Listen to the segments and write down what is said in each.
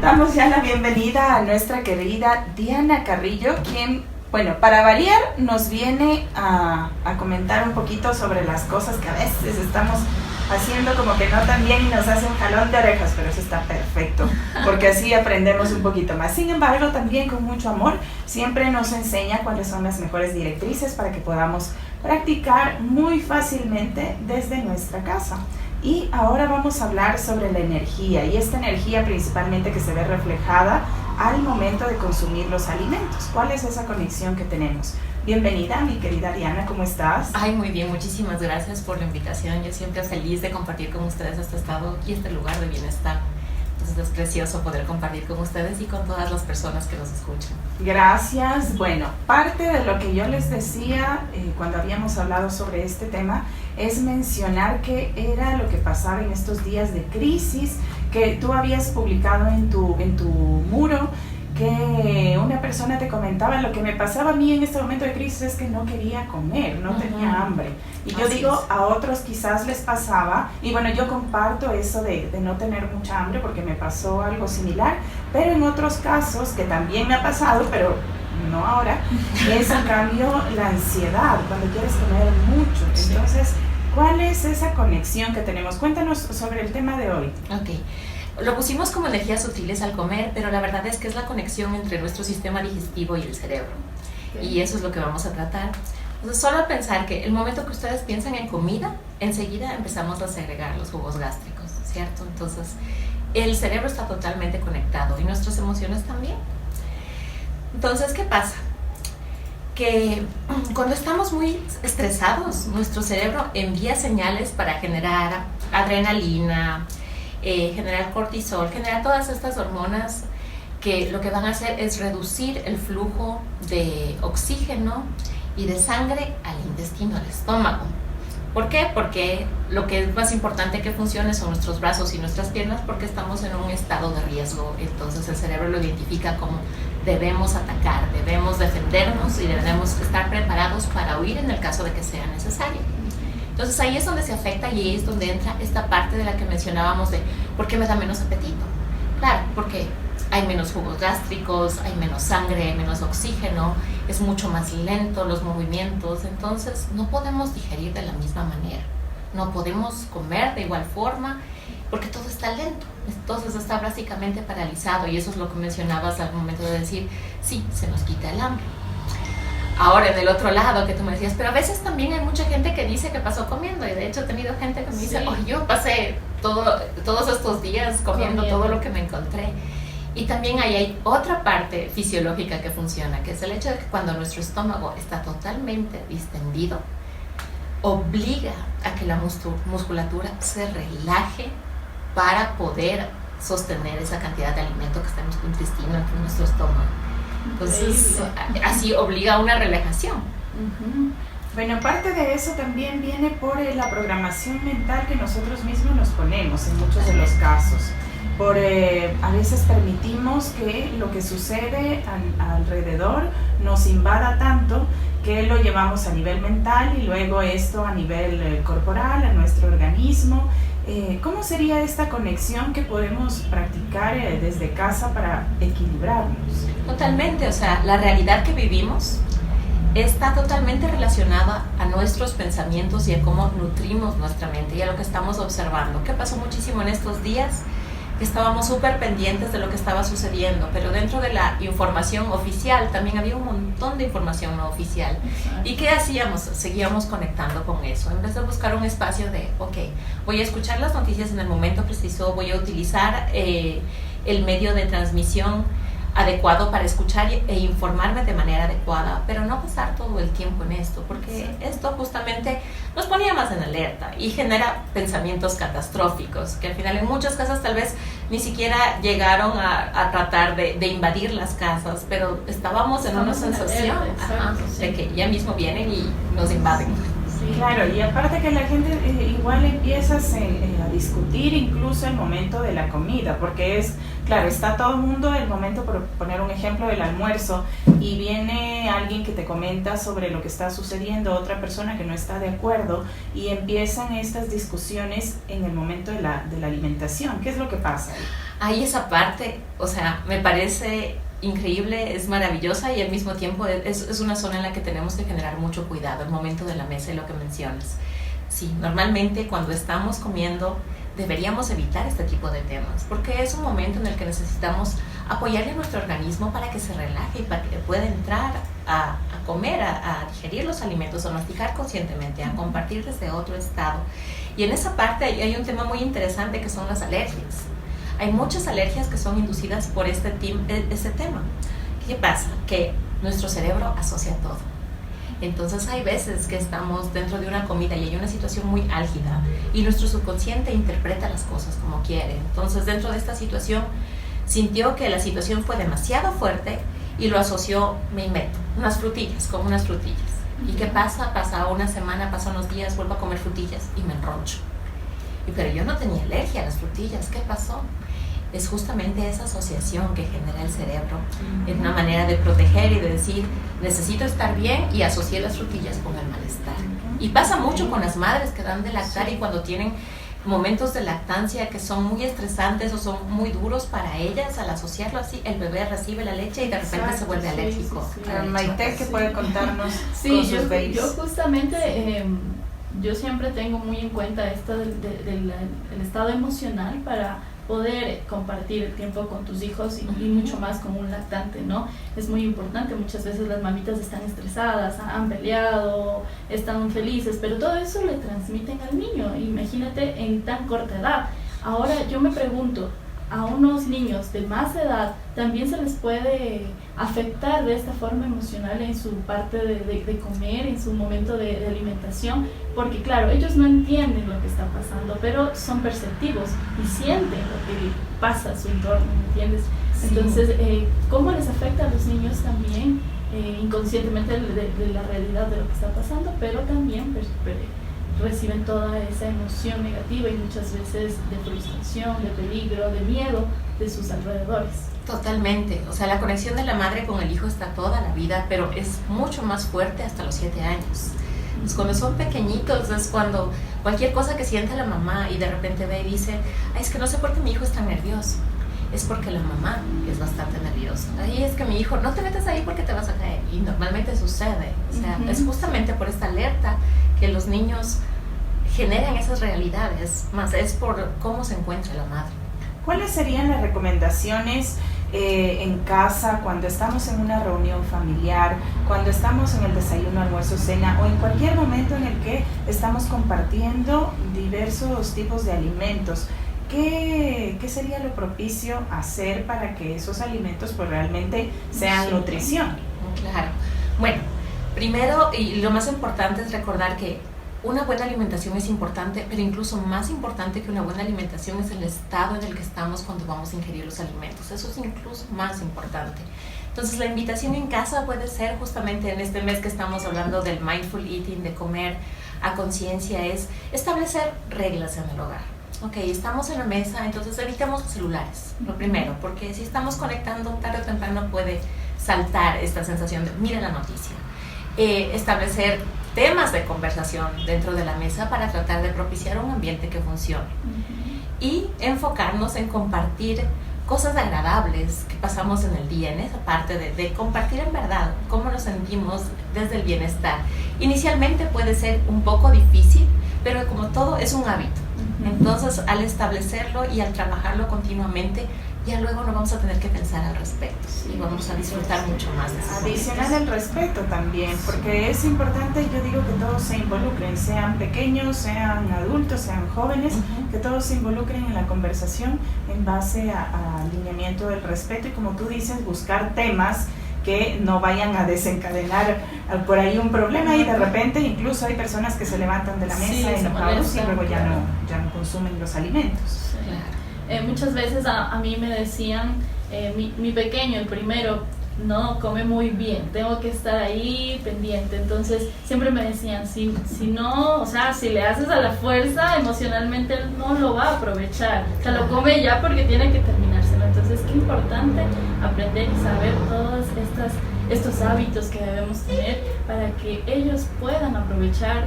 Damos ya la bienvenida a nuestra querida Diana Carrillo, quien, bueno, para variar, nos viene a comentar un poquito sobre las cosas que a veces estamos haciendo como que no tan bien y nos hace un jalón de orejas, pero eso está perfecto, porque así aprendemos un poquito más. Sin embargo, también con mucho amor, siempre nos enseña cuáles son las mejores directrices para que podamos practicar muy fácilmente desde nuestra casa. Y ahora vamos a hablar sobre la energía, y esta energía principalmente que se ve reflejada al momento de consumir los alimentos. ¿Cuál es esa conexión que tenemos? Bienvenida, mi querida Diana, ¿cómo estás? Ay, muy bien, muchísimas gracias por la invitación. Yo siempre feliz de compartir con ustedes este estado y este lugar de bienestar. Entonces es precioso poder compartir con ustedes y con todas las personas que nos escuchan. Gracias. Bueno, parte de lo que yo les decía cuando habíamos hablado sobre este tema es mencionar qué era lo que pasaba en estos días de crisis, que tú habías publicado en tu muro, que una persona te comentaba: lo que me pasaba a mí en este momento de crisis es que no quería comer, no tenía hambre. Y yo digo, a otros quizás les pasaba, y bueno, yo comparto eso de no tener mucha hambre porque me pasó algo similar, pero en otros casos, que también me ha pasado, pero no ahora, es en cambio la ansiedad, cuando quieres comer mucho. Entonces, ¿cuál es esa conexión que tenemos? Cuéntanos sobre el tema de hoy. Ok. Lo pusimos como energías sutiles al comer, pero la verdad es que es la conexión entre nuestro sistema digestivo y el cerebro. Y eso es lo que vamos a tratar. Entonces, solo pensar que el momento que ustedes piensan en comida, enseguida empezamos a segregar los jugos gástricos, ¿cierto? Entonces, el cerebro está totalmente conectado y nuestras emociones también. Entonces, ¿qué pasa? Que cuando estamos muy estresados, nuestro cerebro envía señales para generar adrenalina, generar cortisol, generar todas estas hormonas que lo que van a hacer es reducir el flujo de oxígeno y de sangre al intestino, al estómago. ¿Por qué? Porque lo que es más importante que funcione son nuestros brazos y nuestras piernas, porque estamos en un estado de riesgo. Entonces el cerebro lo identifica como debemos atacar, debemos defendernos y debemos estar preparados para huir en el caso de que sea necesario. Entonces ahí es donde se afecta y ahí es donde entra esta parte de la que mencionábamos de ¿por qué me da menos apetito? Claro, porque hay menos jugos gástricos, hay menos sangre, hay menos oxígeno, es mucho más lento los movimientos, entonces no podemos digerir de la misma manera, no podemos comer de igual forma porque todo está lento, entonces está básicamente paralizado y eso es lo que mencionabas al momento de decir, sí, se nos quita el hambre. Ahora, en el otro lado que tú me decías, pero a veces también hay mucha gente que dice que pasó comiendo, y de hecho he tenido gente que me dice, oh, yo pasé todos estos días comiendo todo lo que me encontré. Y también ahí hay otra parte fisiológica que funciona, que es el hecho de que cuando nuestro estómago está totalmente distendido, obliga a que la musculatura se relaje para poder sostener esa cantidad de alimento que está en nuestro intestino, en nuestro estómago. Entonces, así obliga a una relajación. Bueno, parte de eso también viene por la programación mental que nosotros mismos nos ponemos en muchos de los casos. A veces permitimos que lo que sucede alrededor nos invada tanto que lo llevamos a nivel mental y luego esto a nivel corporal, a nuestro organismo. ¿Cómo sería esta conexión que podemos practicar desde casa para equilibrarnos? Totalmente, o sea, la realidad que vivimos está totalmente relacionada a nuestros pensamientos y a cómo nutrimos nuestra mente y a lo que estamos observando. ¿Qué pasó muchísimo en estos días? Que estábamos súper pendientes de lo que estaba sucediendo, pero dentro de la información oficial también había un montón de información no oficial. Exacto. ¿Y qué hacíamos? Seguíamos conectando con eso, en vez de buscar un espacio de, ok, voy a escuchar las noticias en el momento preciso, voy a utilizar el medio de transmisión adecuado para escuchar e informarme de manera adecuada, pero no pasar todo el tiempo en esto, porque esto justamente nos ponía más en alerta y genera pensamientos catastróficos, que al final en muchas casas tal vez ni siquiera llegaron a tratar de invadir las casas, pero estábamos en una sensación de que ya mismo vienen y nos invaden. Sí, claro, y aparte que la gente igual empieza a discutir incluso el momento de la comida, porque es, claro, está todo el mundo el momento, por poner un ejemplo, del almuerzo, y viene alguien que te comenta sobre lo que está sucediendo, otra persona que no está de acuerdo, y empiezan estas discusiones en el momento de la alimentación. ¿Qué es lo que pasa? Ahí esa parte, o sea, me parece increíble, es maravillosa y al mismo tiempo es una zona en la que tenemos que generar mucho cuidado, el momento de la mesa y lo que mencionas. Sí, normalmente cuando estamos comiendo deberíamos evitar este tipo de temas, porque es un momento en el que necesitamos apoyarle a nuestro organismo para que se relaje y para que pueda entrar a comer, a digerir los alimentos, a masticar conscientemente, a compartir desde otro estado. Y en esa parte hay un tema muy interesante que son las alergias. Hay muchas alergias que son inducidas por este tema. ¿Qué pasa? Que nuestro cerebro asocia todo. Entonces hay veces que estamos dentro de una comida y hay una situación muy álgida y nuestro subconsciente interpreta las cosas como quiere. Entonces dentro de esta situación sintió que la situación fue demasiado fuerte y lo asoció, me invento, unas frutillas, con unas frutillas. ¿Y qué pasa? Pasa una semana, pasa unos días, vuelvo a comer frutillas y me enroncho. Pero yo no tenía alergia a las frutillas, ¿qué pasó? Es justamente esa asociación que genera el cerebro, es una manera de proteger y de decir, necesito estar bien, y asocié las frutillas con el malestar. Y pasa mucho con las madres que dan de lactar y cuando tienen momentos de lactancia que son muy estresantes o son muy duros para ellas, al asociarlo así, el bebé recibe la leche y de repente se vuelve alérgico. Maite, ¿qué puede contarnos con sus babies? Yo justamente... yo siempre tengo muy en cuenta esto del estado emocional para poder compartir el tiempo con tus hijos y mucho más con un lactante, ¿no? Es muy importante, muchas veces las mamitas están estresadas, han peleado, están felices, pero todo eso le transmiten al niño, imagínate en tan corta edad. Ahora yo me pregunto, a unos niños de más edad también se les puede afectar de esta forma emocional en su parte de comer, en su momento de alimentación, porque claro, ellos no entienden lo que está pasando, pero son perceptivos y sienten lo que pasa a su entorno, ¿me entiendes? Sí. Entonces, ¿cómo les afecta a los niños también inconscientemente de la realidad de lo que está pasando, pero también reciben toda esa emoción negativa y muchas veces de frustración, de peligro, de miedo de sus alrededores? Totalmente, o sea, la conexión de la madre con el hijo está toda la vida, pero es mucho más fuerte hasta los 7 años. Pues cuando son pequeñitos es cuando cualquier cosa que siente la mamá y de repente ve y dice, ay, es que no sé por qué mi hijo es tan nervioso, es porque la mamá es bastante nerviosa. Ay, es que mi hijo, no te metas ahí porque te vas a caer, y normalmente sucede. O sea, es justamente por esta alerta que los niños generan esas realidades, más es por cómo se encuentra la madre. ¿Cuáles serían las recomendaciones en casa cuando estamos en una reunión familiar, cuando estamos en el desayuno, almuerzo, cena o en cualquier momento en el que estamos compartiendo diversos tipos de alimentos? ¿Qué sería lo propicio hacer para que esos alimentos pues realmente sean nutrición? Claro. Bueno, primero y lo más importante es recordar que una buena alimentación es importante, pero incluso más importante que una buena alimentación es el estado en el que estamos cuando vamos a ingerir los alimentos. Eso es incluso más importante. Entonces, la invitación en casa puede ser justamente en este mes que estamos hablando del mindful eating, de comer a conciencia, es establecer reglas en el hogar. Ok, estamos en la mesa, entonces evitemos los celulares, lo primero, porque si estamos conectando tarde o temprano puede saltar esta sensación de mira la noticia. Establecer temas de conversación dentro de la mesa para tratar de propiciar un ambiente que funcione y enfocarnos en compartir cosas agradables que pasamos en el día, en esa parte de compartir en verdad cómo nos sentimos desde el bienestar. Inicialmente puede ser un poco difícil, pero como todo es un hábito. Entonces, al establecerlo y al trabajarlo continuamente, ya luego no vamos a tener que pensar al respecto y vamos a disfrutar mucho más de eso. Adicional el respeto también, porque es importante, yo digo que todos se involucren, sean pequeños, sean adultos, sean jóvenes, que todos se involucren en la conversación en base a alineamiento del respeto y, como tú dices, buscar temas que no vayan a desencadenar por ahí un problema y de repente incluso hay personas que se levantan de la mesa enojados y luego ya no consumen los alimentos. Muchas veces a mí me decían, mi pequeño, el primero, no come muy bien, tengo que estar ahí pendiente. Entonces siempre me decían, si no, o sea, si le haces a la fuerza, emocionalmente él no lo va a aprovechar, o sea, lo come ya porque tiene que terminárselo. Entonces qué importante aprender y saber todos estos hábitos que debemos tener para que ellos puedan aprovechar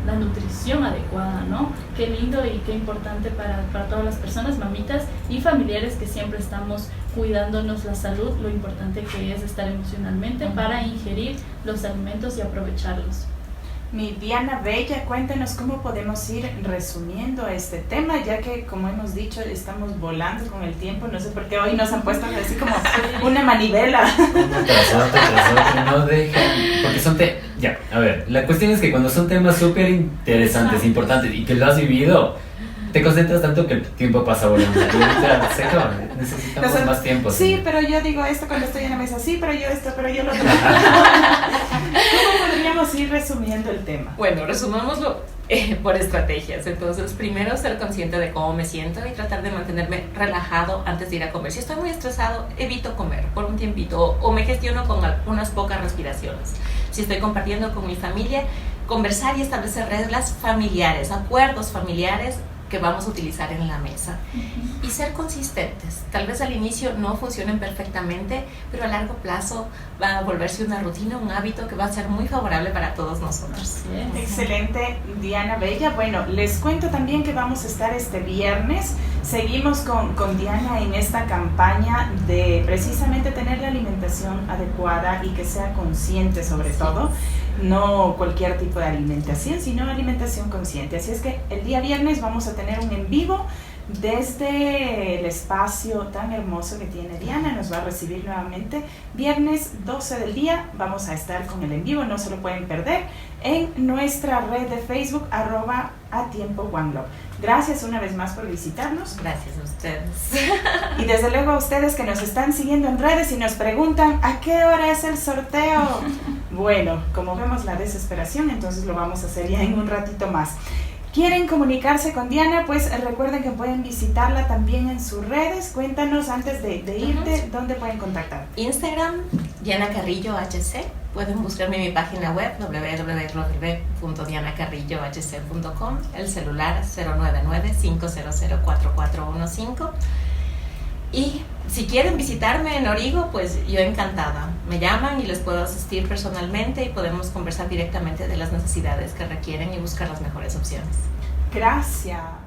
la nutrición adecuada, ¿no? Qué lindo y qué importante para todas las personas, mamitas y familiares que siempre estamos cuidándonos la salud, lo importante que es estar emocionalmente para ingerir los alimentos y aprovecharlos. Mi Diana Bella, cuéntanos cómo podemos ir resumiendo este tema, ya que, como hemos dicho, estamos volando con el tiempo. No sé por qué hoy nos han puesto así como una manivela. No dejan, porque son ya, a ver, la cuestión es que cuando son temas súper interesantes, importantes y que lo has vivido, te concentras tanto que el tiempo pasa volando. Necesitamos más tiempo. Sí, pero yo digo esto cuando estoy en la mesa. Sí, pero yo esto, pero yo lo otro. ¿Cómo podríamos ir resumiendo el tema? Bueno, resumámoslo por estrategias. Entonces, primero ser consciente de cómo me siento y tratar de mantenerme relajado antes de ir a comer. Si estoy muy estresado, evito comer por un tiempito o me gestiono con unas pocas respiraciones. Si estoy compartiendo con mi familia, conversar y establecer reglas familiares, acuerdos familiares que vamos a utilizar en la mesa. Y ser consistentes. Tal vez al inicio no funcionen perfectamente, pero a largo plazo va a volverse una rutina, un hábito que va a ser muy favorable para todos nosotros. Excelente, Diana Bella. Bueno, les cuento también que vamos a estar este viernes. Seguimos con Diana en esta campaña de precisamente tener la alimentación adecuada y que sea consciente sobre todo. No cualquier tipo de alimentación, sino alimentación consciente. Así es que el día viernes vamos a tener un en vivo desde el espacio tan hermoso que tiene Diana. Nos va a recibir nuevamente viernes 12 del día. Vamos a estar con el en vivo, no se lo pueden perder, en nuestra red de Facebook @atiempo1Love. Gracias una vez más por visitarnos. Gracias a ustedes. Y desde luego a ustedes que nos están siguiendo en redes y nos preguntan ¿a qué hora es el sorteo? Bueno, como vemos la desesperación, entonces lo vamos a hacer ya en un ratito más. ¿Quieren comunicarse con Diana? Pues recuerden que pueden visitarla también en sus redes. Cuéntanos antes de irte, ¿dónde pueden contactar? Instagram, Diana Carrillo HC. Pueden buscarme en mi página web www.dianacarrillohc.com, el celular 099-500-4415. Y si quieren visitarme en Origo, pues yo encantada. Me llaman y les puedo asistir personalmente y podemos conversar directamente de las necesidades que requieren y buscar las mejores opciones. Gracias.